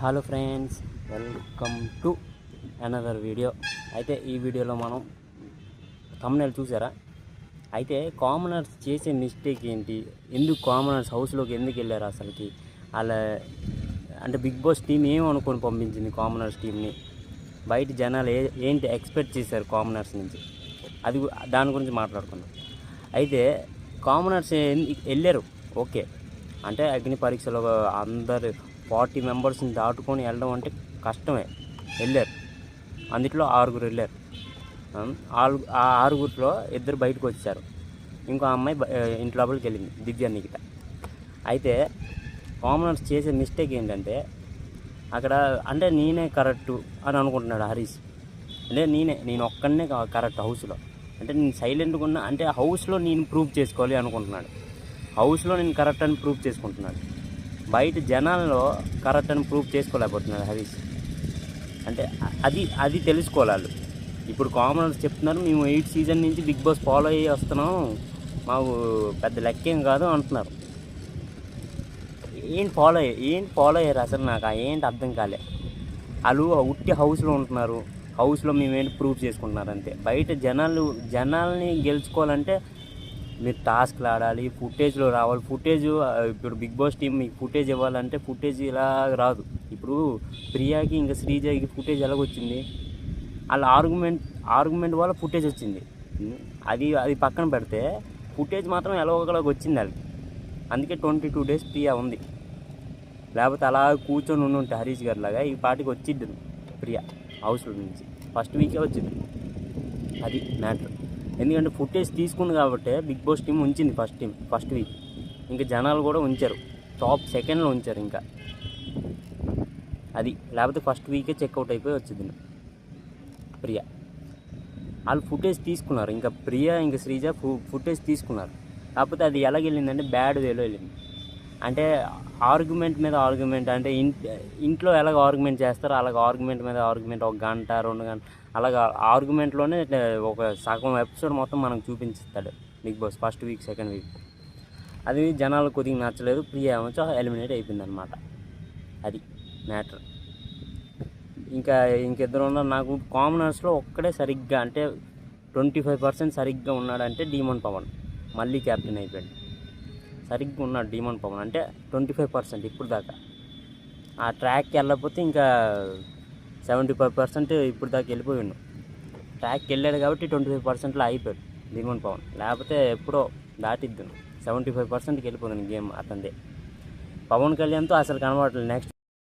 Hello friends, welcome to another video. అయితే ఈ వీడియోలో మనం థంబ్నెయిల్ చూసారా? అయితే కామనర్స్ చేసే మిస్టేక్ ఏంటి, ఎందుకు కామనర్స్ హౌస్లోకి ఎందుకు వెళ్ళారు అసలుకి, అలా అంటే బిగ్ బాస్ టీం ఏమనుకొని పంపించింది కామనర్స్ టీంని, బయట జనాలు ఏంటి ఎక్స్పెక్ట్ చేశారు కామనర్స్ నుంచి, అది దాని గురించి మాట్లాడుకున్నాం. అయితే కామనర్స్ వెళ్ళారు, ఓకే, అంటే అగ్ని పరీక్షలో అందరు 40 మెంబర్స్ని దాటుకొని వెళ్ళడం అంటే కష్టమే. వెళ్ళారు, అందులో 6 వెళ్ళారు. ఆ 6లో 2 బయటకు వచ్చారు, ఇంకో అమ్మాయి ఇంటి లోపలికి వెళ్ళింది, దివ్య నిఖిత. అయితే కామనర్స్ చేసే మిస్టేక్ ఏంటంటే, అక్కడ అంటే నేనే కరెక్టు అని అనుకుంటున్నాడు హరీష్. అంటే నేను ఒక్కడనే కరెక్ట్ హౌస్లో, అంటే నేను సైలెంట్గా ఉన్నా, అంటే హౌస్లో నేను ప్రూవ్ చేసుకోవాలి అనుకుంటున్నాడు. హౌస్లో నేను కరెక్ట్ అని ప్రూవ్ చేసుకుంటున్నాడు, బయట జనాల్లో కరెక్ట్ అని ప్రూవ్ చేసుకోలేకపోతున్నాడు హరీష్. అంటే అది తెలుసుకోవాలి. ఇప్పుడు కామనర్స్ చెప్తున్నారు, మేము 8 సీజన్ నుంచి బిగ్ బాస్ ఫాలో అయ్యి వస్తున్నాం, మాకు పెద్ద లెక్కేం కాదు అంటున్నారు. ఏంటి ఫాలో అయ్యారు అసలు? నాకు ఏంటి అర్థం కాలే. వాళ్ళు ఉట్టి హౌస్లో ఉంటున్నారు, హౌస్లో మేమేంటి ప్రూవ్ చేసుకుంటున్నారు అంతే. బయట జనాల్ని గెలుచుకోవాలంటే మీరు టాస్క్లు ఆడాలి, ఫుటేజ్లో రావాలి. ఇప్పుడు బిగ్ బాస్ టీం మీకు ఫుటేజ్ ఇవ్వాలంటే ఫుటేజ్ ఇలా రాదు. ఇప్పుడు ప్రియాకి ఇంకా శ్రీజకి ఫుటేజ్ ఎలాగొచ్చింది? వాళ్ళ ఆర్గ్యుమెంట్ వల్ల ఫుటేజ్ వచ్చింది. అది పక్కన పెడితే ఫుటేజ్ మాత్రం ఎలాగోలాగా వచ్చింది వాళ్ళకి. అందుకే 22 days ప్రియా ఉంది. లేకపోతే అలా కూర్చొని ఉంటే హరీష్ గారి లాగా ఈ పాటికి వచ్చిద్ది ప్రియా హౌస్లో నుంచి. ఫస్ట్ వీకే వచ్చింది. అది మ్యాటర్. ఎందుకంటే ఫుటేజ్ తీసుకుంది కాబట్టి బిగ్ బాస్ టీం ఉంచింది ఫస్ట్ వీక్. ఇంకా జనాలు కూడా ఉంచారు, టాప్ సెకండ్లో ఉంచారు ఇంకా. అది లేకపోతే ఫస్ట్ వీకే చెక్అవుట్ అయిపోయి వచ్చింది ప్రియా. వాళ్ళు ఫుటేజ్ తీసుకున్నారు, ఇంకా ప్రియా ఇంకా శ్రీజ ఫుటేజ్ తీసుకున్నారు. కాకపోతే అది ఎలాగెళ్ళిందంటే బ్యాడ్ వేలో వెళ్ళింది. అంటే ఆర్గ్యుమెంట్ మీద ఆర్గ్యుమెంట్, అంటే ఇంట్లో ఎలాగ ఆర్గ్యుమెంట్ చేస్తారో అలాగ ఆర్గ్యుమెంట్ మీద ఆర్గ్యుమెంట్, 1 గంట 2 గంటలు అలాగా ఆర్గ్యుమెంట్లోనే ఒక సగం ఎపిసోడ్ మొత్తం మనకు చూపించుతాడు Bigg Boss first week second week. అది జనాలు కొద్దిగా నచ్చలేదు, ప్రియా ఏమొచ్చో ఎలిమినేట్ అయిపోయింది అనమాట. అది మ్యాటర్. ఇంకిద్దరు ఉన్నారు. నాకు కామనర్స్లో ఒక్కడే సరిగ్గా, అంటే 25% సరిగ్గా ఉన్నాడంటే డీమన్ పవన్. మళ్ళీ క్యాప్టెన్ అయిపోయాడు, సరిగ్గా ఉన్నాడు డీమన్ పవన్, అంటే 25% ఇప్పుడు దాకా. ఆ ట్రాక్కి వెళ్ళకపోతే ఇంకా 75% ఇప్పుడు దాకా వెళ్ళిపోయి ఉన్నాడు. ట్రాక్కి వెళ్ళాడు కాబట్టి 25%లో అయిపోయాడు డీమన్ పవన్. లేకపోతే ఎప్పుడో దాటిద్దాను, 75%కి వెళ్ళిపోతుంది గేమ్ అతనిదే. పవన్ కళ్యాణ్తో అసలు కనబడట్లేదు. నెక్స్ట్